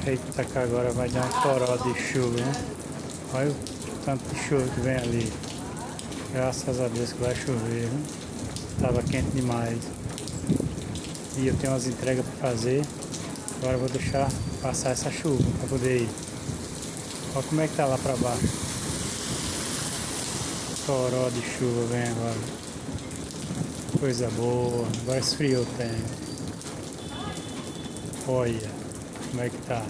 Eita, que agora vai dar um toró de chuva, né? Olha o tanto de chuva que vem ali. Graças a Deus que vai chover, né? Tava quente demais. E eu tenho umas entregas para fazer. Agora eu vou deixar passar essa chuva para poder ir. Olha como é que tá lá para baixo. Toró de chuva vem agora. Coisa boa. Agora esfriou o tempo. Olha como é que tá.